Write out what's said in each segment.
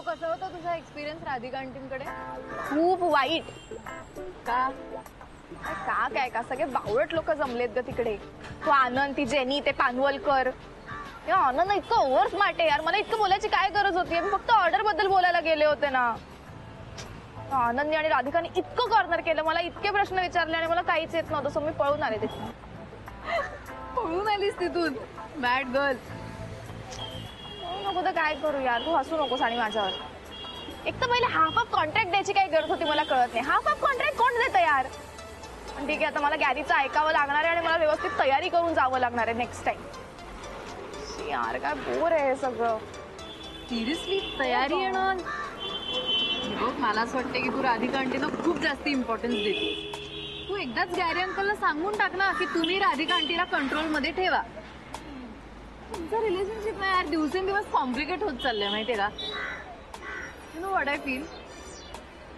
कसा होता तुझा एक्सपिरियन्स राधिका आंटींकडे? खूप वाईट. का? का काय का सगळे बावळट लोक जमलेत ग तिकडे. तो आनंद, ती जेनी, ते पानवलकर. या आनंद इतकं ओव्हर स्मार्ट आहे यार. मला इतकं बोलायची काय गरज होती? मी फक्त ऑर्डर बद्दल बोलायला गेले होते ना. आनंदने आणि राधिकाने इतकं कॉर्नर केलं, मला इतके प्रश्न विचारले आणि मला काहीच येत नव्हतं. सो मी पळून आले तिथून. पळून आलीस तिथून? Bad girl. नको तर काय करू यार, तू हसू नकोस आणि माझ्यावर. एक तर पहिले हाफ ऑफ कॉन्ट्रॅक्ट द्यायची काय गरज होती मला कळत नाही. हाफ ऑफ कॉन्ट्रॅक्ट कोण देतं यार? पण ठीक आहे, आता मला गॅरीचं ऐकावं लागणार आहे आणि मला व्यवस्थित तयारी करून जावं लागणार आहे नेक्स्ट टाइम. यार काय बोर आहे हे सगळं. सिरियसली तयारी येणार? बघ, मला असं वाटतं की तू राधिका आंटीना खूप जास्त इम्पॉर्टन्स देते. तू एकदाच गॅरी अंकलला सांगून टाक ना की तुम्ही राधिका आंटीला कंट्रोल मध्ये ठेवा. तुमचं रिलेशनशिप ना यार दिवसेंदिवस कॉम्प्लिकेट होत चाललंय माहितीये का? You know what I feel?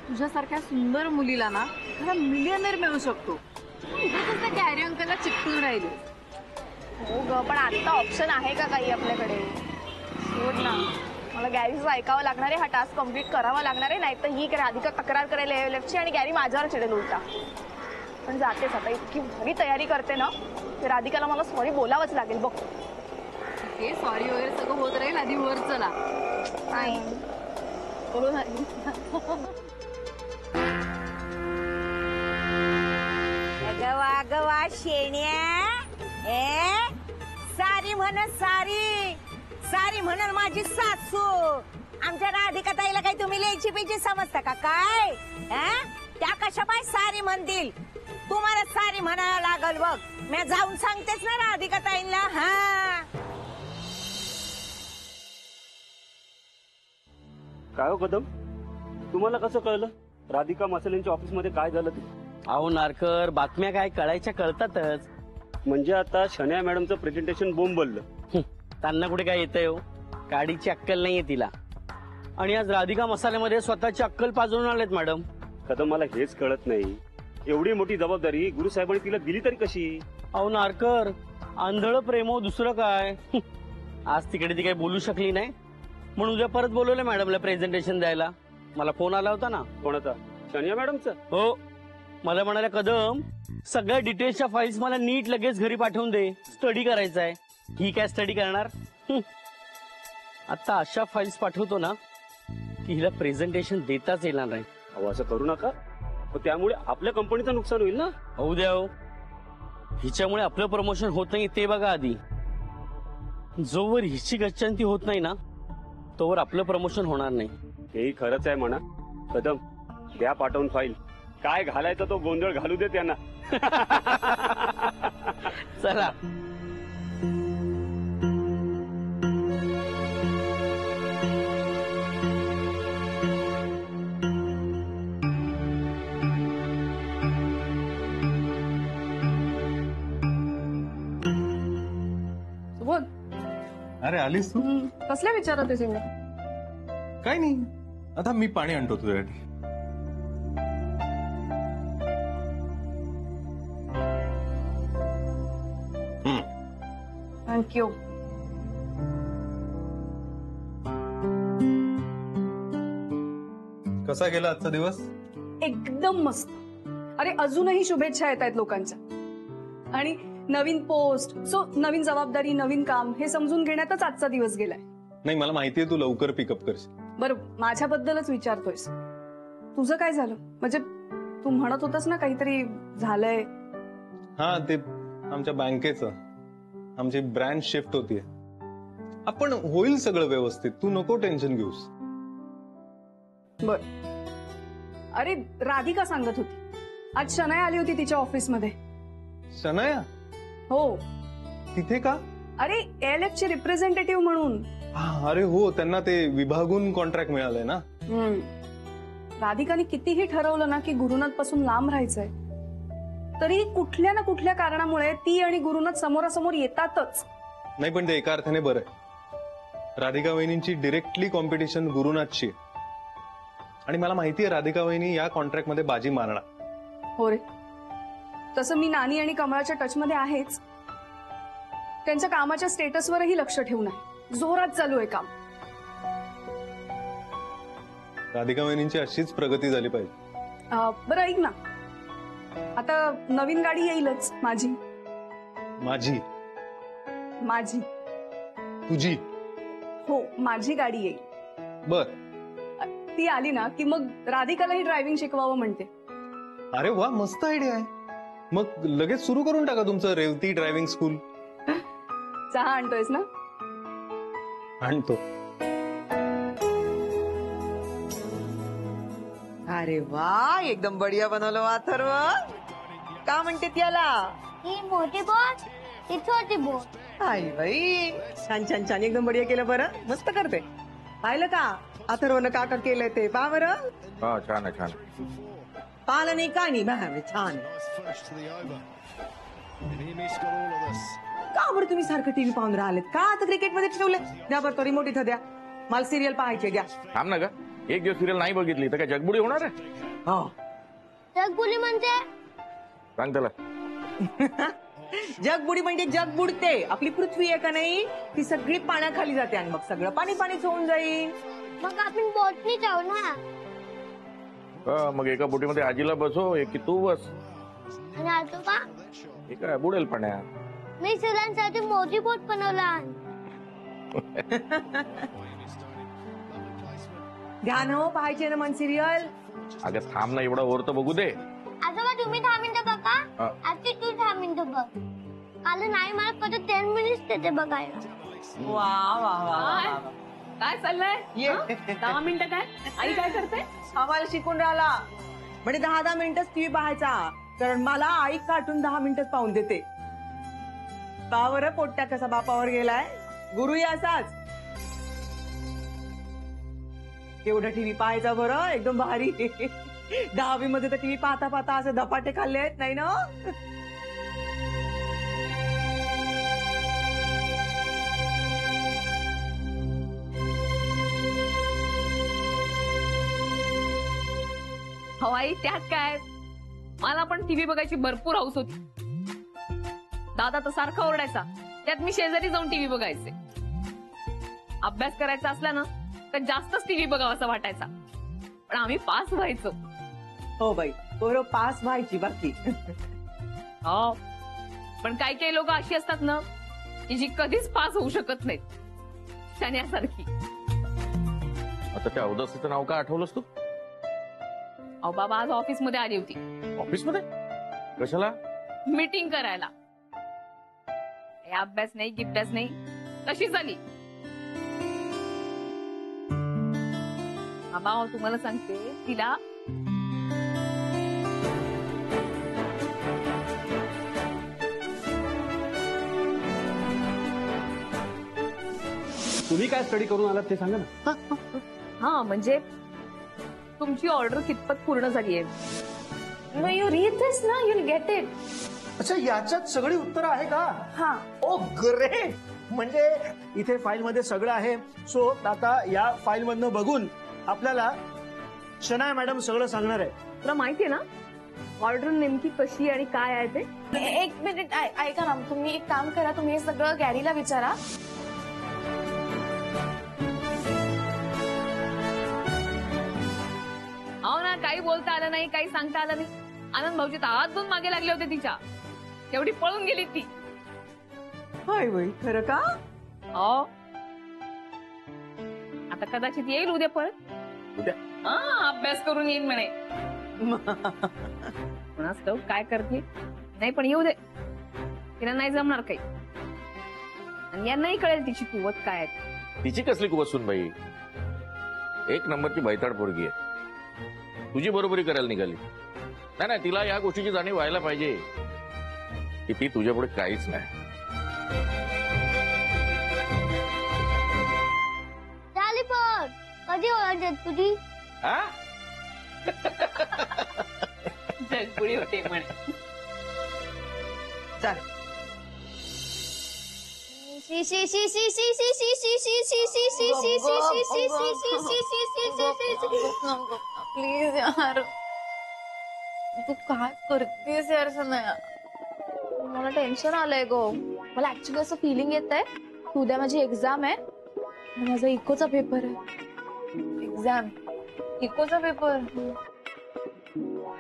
तुझ्यासारख्या सुंदर मुलीला ना खरा मिलियनर मिळू शकतो. उगाच त्या गॅरी अंकलला चिकटून राहिले. हो ग, पण आता ऑप्शन आहे का काही आपल्याकडे? सोड ना. मला गॅरीचं ऐकावं लागणार आहे, हा टास्क कम्प्लीट करावा लागणार आहे. नाही तर ही राधिका तक्रार करायला यायची आणि गॅरी माझ्यावर चिडेल उलटा. पण जातेच आता, इतकी भारी तयारी करते ना, राधिकाला मला सॉरी बोलावंच लागेल बघ. हे सॉरी वगैरे सगळं होत राहील, आधी वर चला. नाही गवा गवा शेण्या सारी म्हण, सारी सारी म्हणल माझी सासू. आमच्या राधिका ताईला काही तुम्ही लेची पिची समजता का काय? त्या कशा पाय सारी म्हणतील? तुम्हाला सारी म्हणायला लागल बघ. मी जाऊन सांगतेच ना राधिका ताईला. हा काय हो कदम, तुम्हाला कसं कळलं राधिका मसाल्यांच्या ऑफिस मध्ये काय झालं ते? अहो नारकर, बातम्या काय कळायच्या कळतातच. म्हणजे आता शन्या मॅडमचं प्रेझेंटेशन बोंबललं. त्यांना कुठे काय येतंय हो? काडीची अक्कल नाहीये तिला. आणि आज राधिका मसाल्यामध्ये स्वतःची अक्कल पाजळून आलेत मॅडम. कदम, मला हेच कळत नाही, एवढी मोठी जबाबदारी गुरुसाहेबांनी तिला दिली तरी कशी? अहो नारकर, आंधळ प्रेमो दुसरं काय. आज तिकडे ती काही बोलू शकली नाही म्हणून उद्या परत बोलवलं मॅडमला प्रेझेंटेशन द्यायला. मला फोन आला होता ना. कोणाचा? शन्या मॅडमचा? हो, मला म्हणाल्या कदम सगळ्या डिटेल्सच्या फाईल्स मला नीट लगेच घरी पाठवून दे, स्टडी करायचा आहे. ही काय स्टडी करणार? आता अशा फाईल्स पाठवतो ना की हिला प्रेझेंटेशन देताच येणार नाही. अहो असं करू नका, त्यामुळे आपल्या कंपनीचं नुकसान होईल ना. होऊ द्या हो, हिच्यामुळे आपलं प्रमोशन होत नाही ते बघा आधी. जोवर हिची गच्चंती होत नाही ना तोवर आपलं प्रमोशन होणार नाही. हेही खरंच आहे म्हणा. कदम, द्या पाठवून फाईल. काय घालायचा तो गोंधळ घालू दे त्यांना. चला. बोल. अरे आलीस तू? कसल्या विचारत आहे सिंग? काय नाही, आता मी पाणी आणतो तुझ्यासाठी. थँक्यू. कसा गेला आजचा दिवस? एकदम मस्त. अरे अजूनही शुभेच्छा येत आहेत लोकांच्या. आणि नवीन पोस्ट, सो नवीन जबाबदारी, नवीन काम हे समजून घेण्यातच आजचा दिवस गेलाय. नाही, मला माहितीये तू लवकर पिकअप करशील. बरं, माझ्याबद्दलच विचारतोयस. तुझं काय झालं? म्हणजे तू म्हणत होतास ना काहीतरी झालंय. हा, ते आमच्या बँकेचं, आमची ब्रँच शिफ्ट होतीये. आपण होईल सगळं व्यवस्थित, तू नको टेन्शन घेऊस. बर. अरे राधिका सांगत होती आज शनाया आली होती तिच्या ऑफिसमध्ये. शनाया? हो. तिथे का? अरे ALF चे रिप्रेझेंटेटिव्ह म्हणून. अरे हो, त्यांना ते विभागून कॉन्ट्रॅक्ट मिळालंय ना. राधिकाने कितीही ठरवलं ना की गुरुनाथ पासून लांब राहायचंय, तरी कुठल्या ना कुठल्या कारणामुळे ती आणि गुरुनाथ समोरासमोर येतातच. नाही, पण ते एका अर्थाने बरं आहे. राधिका वहिनींची डिरेक्टली कॉम्पिटिशन गुरुनाथची आहे. आणि मला माहितीये राधिका वहिनी या कॉन्ट्रॅक्ट मध्ये बाजी मारणार. हो रे, तसं मी नानी आणि कमळाच्या टच मध्ये आहेच. त्यांच्या कामाच्या स्टेटसवरही लक्ष ठेवून आहे. जोरात चालू आहे काम. राधिका वहिनींची अशीच प्रगती झाली पाहिजे. बरं ऐक ना, आता नवीन गाडी येईलच माझी. माझी? माझी? तुझी? हो, माझी गाडी येईल. बर. ती आली ना की मग राधिकालाही ड्रायव्हिंग शिकवावं म्हणते. अरे वा, मस्त आयडिया आहे. मग लगेच सुरू करून टाका तुमचं रेवती ड्रायव्हिंग स्कूल. चहा आणतोयस ना? आणतो. अरे वा, एकदम बढिया बनवलं अथर्व. का म्हणते त्याला? ही मोठी बोट, ही छोटी बोट. आई बाई, छान छान छान, एकदम बढिया केलं. बरं, मस्त करते. पाहिलं का अथर्वनं काका केलंय ते? पहा बरं. छान आहे, छान. पाहिलं नाही का नाही? बाहेर छान. का बरं तुम्ही सारखं टीव्ही पाहून राहिलेत? का आता क्रिकेटमध्ये ठेवले? द्या बरं तो रिमोट इथं द्या. मला सिरियल पाहायची, द्या. थांब ना ग, एक दिवस सिरियल नाही बघितली तर काय जगबुडी होणार आहे? हो. जगबुडी म्हणजे? सांग त्याला. जग बुडी म्हणजे जग बुडते. आपली पृथ्वी आहे का नाही, ती सगळी पाण्याखाली जाते आणि मग सगळं पाणी पाणीच होऊन जाईल. मग आपण बोटनी जाऊ ना. मग एका बोटीमध्ये आजीला बसव, एक की तू बस. आणि आजोबा? हे काय बुडेल पाण्यात. मी सरांसाठी मोठी बोट बनवला. ध्यान हो, पाहायचे ना मन सिरियल. अगं थांब ना, एवढा वर तर बघू दे. आजोबा तुम्ही 10 मिनिटं बघा, आजी तू 10 मिनिटं बघ. काल नाही मला फक्त 10 मिनिट्स देते बघायला. वा वा वा. काय चाललंय? ये 10 मिनिटं काय? आई काय करते? आम्हाला शिकून राहिला म्हणजे 10-10 मिनिटच टीव्ही पाहायचा. कारण मला आई कार्टून 10 मिनिटच पाहून देते. बावर पोट्ट्या कसा बापावर गेलाय. गुरुही असाच. एवढा टीव्ही पाहायचा बरं, एकदम भारी. 10वी मध्ये तर टीव्ही पाहता पाहता असे धपाटे खाल्ले आहेत नाही ना? हवाई त्यात काय, मला पण टीव्ही बघायची भरपूर हौस होती. दादा तर सारखा ओरडायचा, त्यात मी शेजारी जाऊन टीव्ही बघायचे. अभ्यास करायचा असला ना तर जास्तच टीव्ही बघावा असं वाटायचा. पण आम्ही पास व्हायचो. हो बाई, पोरं पास व्हायची बाकी. हो, पण काही काही लोक अशी असतात ना की जी कधीच पास होऊ शकत नाहीत, शण्यासारखी. आता त्या अवदसीचं नाव का आठवलंस तू? अहो बाबा, आज ऑफिस मध्ये आली होती. ऑफिस मध्ये कशाला? मीटिंग करायला. हे अभ्यास नाही, गिभ्यास नाही, तशीच आली. बाबा तुम्हाला सांगते, तिला तुम्ही काय स्टडी करून आलात ते सांगा ना. हा म्हणजे तुमची ऑर्डर कितपत पूर्ण झाली आहे? यू रीड दिस ना, यू गेट इट. अच्छा, याच्यात सगळी उत्तरं आहे का? हा. ओ ग्रेट. म्हणजे इथे फाईल मध्ये सगळं आहे. सो आता या फाईल मधनं बघून आपल्याला शनाया मॅडम सगळं सांगणार आहे. तुला माहितीये ना ऑर्डर नेमकी कशी आणि काय आहे ते? एक मिनिट ऐका ना, तुम्ही एक काम करा, तुम्ही हे सगळं गॅरीला विचारा. अहो ना, काही बोलता आलं नाही, काही सांगता आलं नाही. आनंद भाऊजी तर हात धुवून मागे लागले होते तिच्या. तेवढी पळून गेली ती. हाय बाई, खरं का? हो, आता कदाचित येईल उद्या परत. उद्या? हा, अभ्यास करून येईल म्हणे. कोणास ठाऊक काय करते. नाही पण येऊ दे, तिला नाही जमणार काही. आणि यांनाही कळेल तिची कुवत काय आहे. तिची कसली कुवसून बाई, एक नंबरची बैताड पोरगी आहे. तुझी बरोबरी करायला निघाली. नाही नाही, तिला या गोष्टीची जाणीव व्हायला पाहिजे की ती तुझ्या पुढे काहीच नाही. झाली पण कधी ओळख तुझी? हा? जगपुडी होते म्हणे. चल. शी शी शी शी शी शी शी शी शी शी शी शी शी शी शी प्लीज यार, तू काय करतेस यार सनया? मला टेन्शन आलंय गो. मला ऍक्च्युली असं फिलिंग येत आहे, उद्या माझी एक्झाम आहे आणि माझा इकोचा पेपर आहे. एक्झाम इकोचा पेपर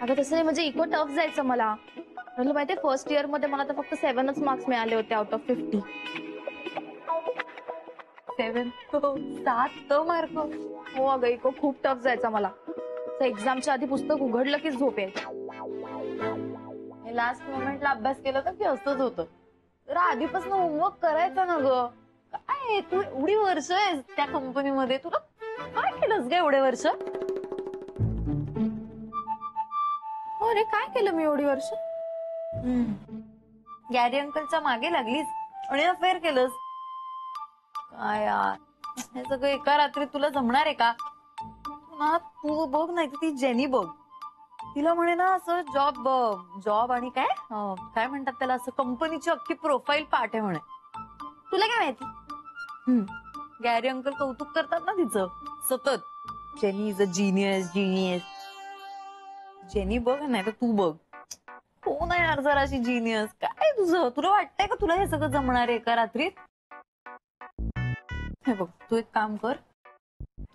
अगं तसं नाही, म्हणजे इको टफ जायचं मला. तुला माहितीये फर्स्ट इयर मध्ये मला तर फक्त 7च मार्क्स मिळाले होते आउट ऑफ 50. 7 मार्क. हो अगं इको खूप टफ जायचा मला. एक्झामच्या आधी पुस्तक उघडलं की झोप यायची. लास्ट मोमेंटला अभ्यास केला तर की असंच होतं. तर आधीपासून होमवर्क करायचा ना ग. काय तू एवढी वर्ष आहेस त्या कंपनीमध्ये, तुला काय केलंस ग एवढे वर्ष? अरे काय केलं मी एवढी वर्ष? गॅरी अंकलच्या मागे लागलीस आणि अफेअर केलंस. काय यार, हे सगळं एका रात्री तुला जमणार आहे का? तू बघ, नाही तर ती जेनी बघ, तिला म्हणे ना असं जॉब आणि काय म्हणतात त्याला, असं कंपनीची अख्खी प्रोफाईल पाठ आहे म्हणे. तुला काय माहिती? गॅरी अंकल कौतुक करतात ना तिचं सतत. Jenny is a genius. Jenny बघ नाही तर तू बघ, कोण आहे यार जराशी जीनियस? काय तुझं, तुला वाटतंय का तुला हे सगळं जमणार आहे एका रात्रीत? हे बघ, तू एक काम कर,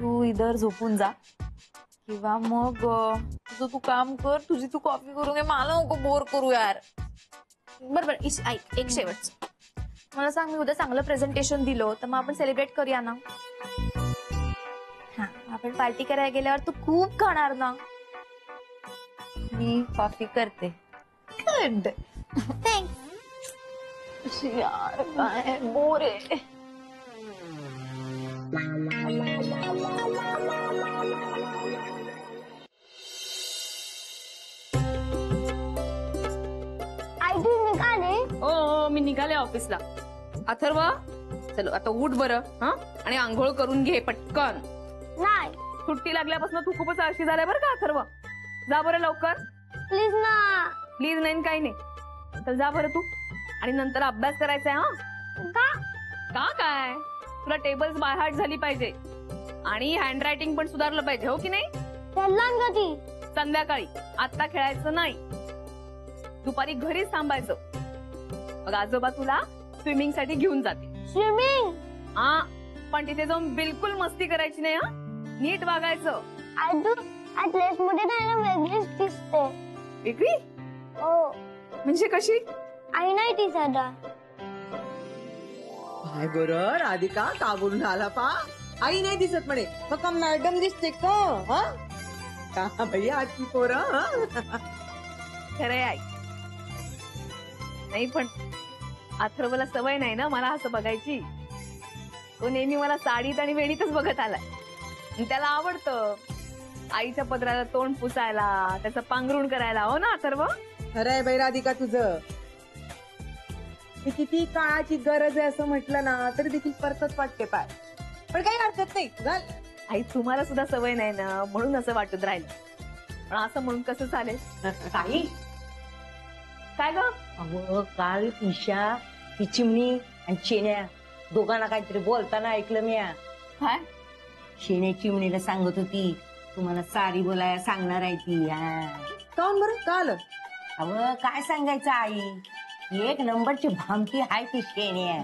तू इधर झोपून जा किंवा मग तुझं तू काम कर, तुझी तू कॉफी करून घे, मला नको बोर करू यार. बरोबर. ऐक, एक शेवटचं मला सांग, मी उद्या चांगलं प्रेझेंटेशन दिलं तर मग आपण सेलिब्रेट करूया ना? हा, आपण पार्टी करायला गेल्यावर तू खूप खाणार ना? मी कॉफी करते. Good, thanks. यार काय बोर आहे. हो, मी निघाले ऑफिसला. अथर्व, चलो आता उठ बरं. हा, आणि आंघोळ करून घे पटकन. नाही, सुट्टी लागल्यापासून तू खूपच आळशी झालाय बरं का अथर्व. जा बरं लवकर. प्लीज ना. प्लीज नाही काही नाही, तर जा बरं तू. आणि नंतर अभ्यास करायचा आहे. का काय, तुला टेबल्स बाय हार्ट झाली पाहिजे आणि हँडरायटिंग पण सुधारलं पाहिजे, हो की नाही? कधी? संध्याकाळी. आता खेळायचं नाही, दुपारी घरीच थांबायचं. मग आजोबा तुला स्विमिंग साठी घेऊन जाते. स्विमिंग? हा, पण तिथे जाऊन बिलकुल मस्ती करायची नाही. हा, नीट वागायचं. ड्रेस मध्ये वेगळीच दिसते. वेगळी? हो. म्हणजे कशी? आई नाही ती सदा. काय बरं राधिका, का बोलून आला पा? आई नाही दिसत म्हणे, मग मॅडम दिसते का भाई आजची पोरं? खरंय आई. नाही पण अथर्वला सवय नाही ना मला असं बघायची. तो नेहमी मला साडीत आणि वेणीतच बघत आलाय. त्याला आवडतं आईच्या पदराला तोंड पुसायला, त्याचं पांघरुण करायला. हो ना अथर्व? खरंय बाई राधिका तुझं. किती काळाची गरज आहे असं म्हटलं ना तरी देखील परतच वाटते पाय. पण काही हरकत नाही. आई तुम्हाला सुद्धा सवय नाही ना म्हणून असं वाटत राहिलं. पण असं म्हणून कसं चालेल? काही काय ग? अहो काल ईशा, ती चिमणी आणि शेण्या दोघांना काहीतरी बोलताना ऐकलं मी. काय? शेण्या चिमणीला सांगत होती तुम्हाला सारी बोलायला सांगणार आहे ती. काऊन बरं काल? अहो काय सांगायचं आई, एक नंबरची भामटी आहे ती शेण्या.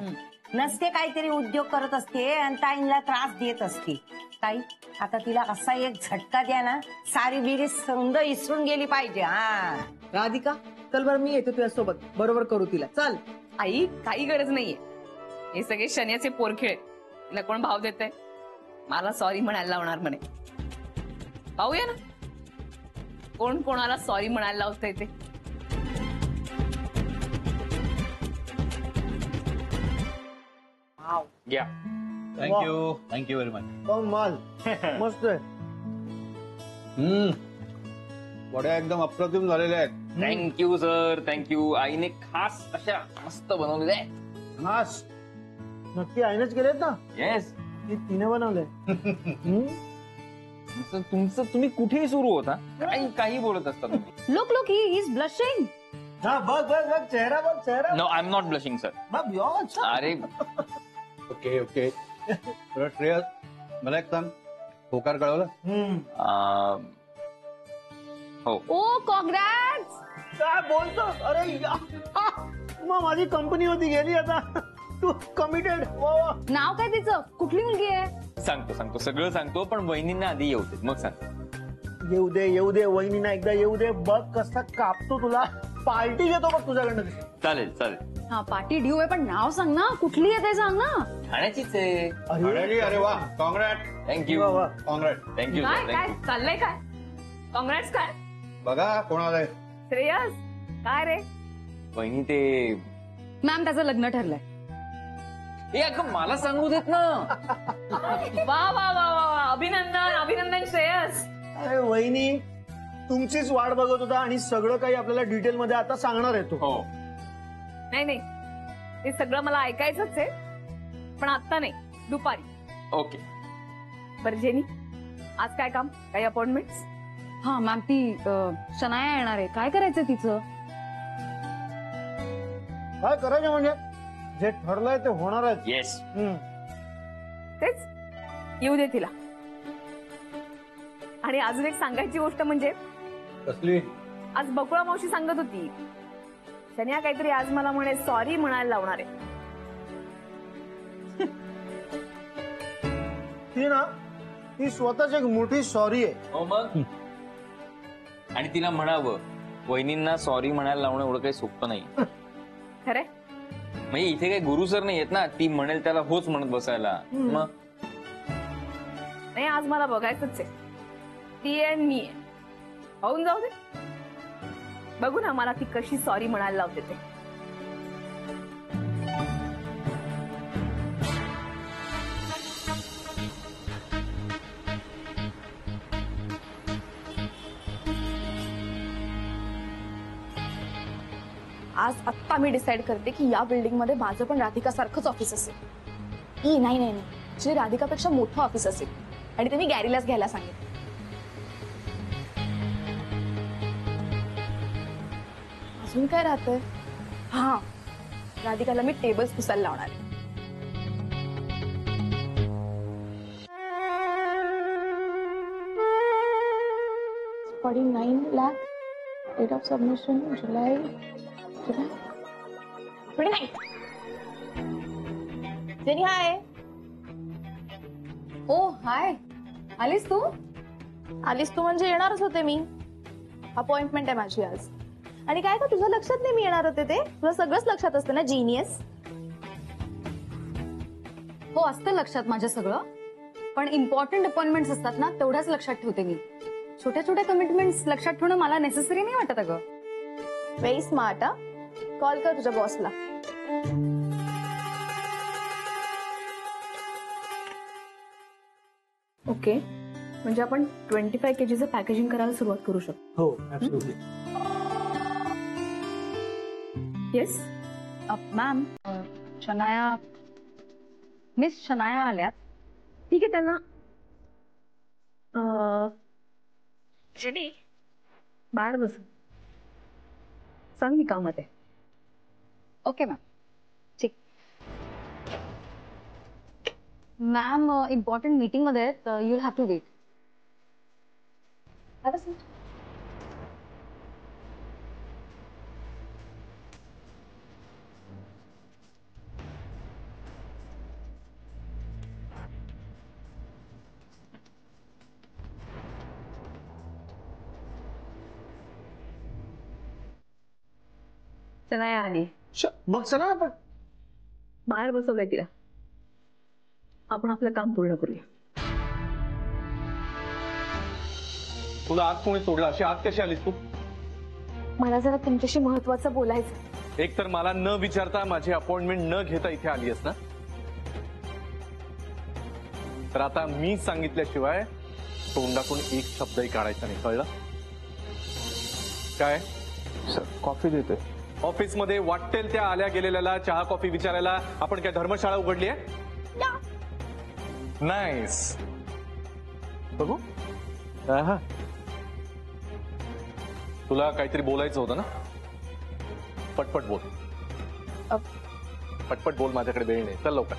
नसते काहीतरी उद्योग करत असते आणि ताईंना त्रास देत असते. ताई आता तिला असा एक झटका द्या ना, सारी बिरी संग इसरून गेली पाहिजे. हा राधिका चल बरं, मी येतो तुझ्या सोबत, बरोबर करू तिला. चल. आई काही गरज नाहीये, हे सगळे शन्याचे पोरखेळ. तिला कोण भाव देते? मला सॉरी म्हणायला लावणार म्हणे. पाहूया ना कोण कोणाला सॉरी म्हणायला लावतंय ते. या. Thank you very much. माल मस्त आहे. वड्या एकदम अप्रतिम झालेल्या आहेत. Thank you sir, thank you. आईने खास अशा मस्त बनवलेल्या आहेत. खास नक्की आईनच केलेत ना? येस. तिने बनवलंय. तुमचं तुम्ही कुठेही सुरू होता, काही बोलत असता तुम्ही. लोक ही इज ब्लशिंग. हा बघ बघ बघ, चेहरा बघ चेहरा. No, I am not blushing sir. अरे ओके ओके. श्रेयस मला एक सांग, होकार कळवलं? हो. Oh congrats. काय बोलतो? अरे मग माझी कंपनी होती गेली आता. तू कमिटेड. नाव काय तिचं? कुठली मुलगी आहे? सांगतो सगळं सांगतो, पण वहिनींना आधी येऊ दे मग सांगतो. येऊ दे वहिनीना एकदा येऊ दे, बघ कसा कापतो तुला. पार्टी घेतो बघ तुझ्याकडनं. चालेल चालेल. हा पार्टी ड्यू आहे, पण नाव सांग ना, कुठली आहे ते सांग ना. ठाण्याचीच आहे. अरे वा, कॉंग्रॅट. थँक्यू. कॉंग्रॅट. थँक्यू. काय काय चाललंय काय? काँग्रेस काय? बघा कोण आलंय. श्रेयस काय रे? वहिनी ते मॅम त्याचं लग्न ठरलंय. मला सांगू देत ना. वा वा वा वा, अभिनंदन अभिनंदन श्रेयस. अरे वहिनी तुमचीच वाट बघत होता आणि सगळं काही आपल्याला डिटेल मध्ये आता सांगणार आहे तो. हो. नाही नाही, ते सगळं मला ऐकायचंच आहे, पण आता नाही, दुपारी. ओके. बरं जेनी, आज काय काम, काही अपॉइंटमेंट्स? हा मॅम ती शनाया येणार आहे, काय करायचं तिचं? काय करायचं म्हणजे जे ठरलंय ते होणार आहे. येस. तेच येऊ दे तिला. आणि अजून एक सांगायची गोष्ट म्हणजे कसली? आज बकुळा मावशी सांगत होती, शनिया काहीतरी आज मला म्हणे सॉरी म्हणायला लावणार आहे. ती ना ती स्वतःच एक मोठी सॉरी आहे. हो मग. आणि तिला म्हणावं, वहिनींना सॉरी म्हणायला लावणं एवढं काही सोपं नाही. खरंय? म्हणजे इथे काही गुरु सर नाही येत ना, ती म्हणेल त्याला होच म्हणत बसायला. मग नाही, आज मला बघायचंच आहे. ती आहे मी आहे, होऊन जाऊ दे. बघू ना मला ती कशी सॉरी म्हणायला लावते ते. आज आत्ता मी डिसाइड करते की या बिल्डिंग मध्ये माझं पण राधिका सारखंच ऑफिस असेल. नाही नाही नाही, जे राधिकापेक्षा मोठं ऑफिस असेल, आणि ते मी गॅरीलाच घ्यायला सांगितलं. अजून काय राहतंय? हा, राधिकाला मी टेबल्स पुसायला लावणार आहे. $49 lakh date of submission July 29. Jenny हाय. ओ हाय, आलीस तू? आलीस तू म्हणजे येणारच होते मी. अपॉइंटमेंट आहे माझी आज. आणि काय का तुझं लक्षात नाही मी येणार होते ते? तुला सगळंच लक्षात असतं ना जीनियस. हो असतं लक्षात माझ्या सगळं, पण इम्पॉर्टंट अपॉइंटमेंट्स असतात ना, तेवढ्याच लक्षात ठेवते मी. छोट्या छोट्या कमिटमेंट्स लक्षात ठेवणं मला नेसेसरी नाही वाटत अगं. Very smart. हा, कॉल कर तुझ्या बॉसला. ओके, म्हणजे आपण 25 kgचं पॅकेजिंग करायला सुरुवात करू शकतो. हो absolutely. Yes ma'am, Shanaya miss Shanaya आल्यात. ठीक आहे त्यांना. जेनी बाहेर बस, सांग मी कामात आहे. ओके मॅम, ठीक. मॅम इम्पॉर्टंट मीटिंग मध्ये आहेत, you have to wait. Shanaya आली. मग चला आपण बाहेर बसवलंय तिला. आपण आपलं काम पूर्ण करूया. तुला आत कोणी सोडला? अशी आत कशी आलीस तू? मला जरा तुमच्याशी महत्वाचं बोलायचं. एक तर मला न विचारता माझी अपॉइंटमेंट न घेता इथे आलीस ना, तर आता मी सांगितल्याशिवाय तोंडातून एक शब्दही काढायचा नाही, कळलं? काय सर, कॉफी देते. ऑफिसमध्ये वाटेल त्या आल्या गेलेल्याला चहा कॉफी विचारायला आपण काय धर्मशाळा उघडली आहे? नाईस. बघू. तुला काहीतरी बोलायचं होतं ना, पटपट बोल. पटपट बोल, माझ्याकडे वेळ नाही. चल लवकर.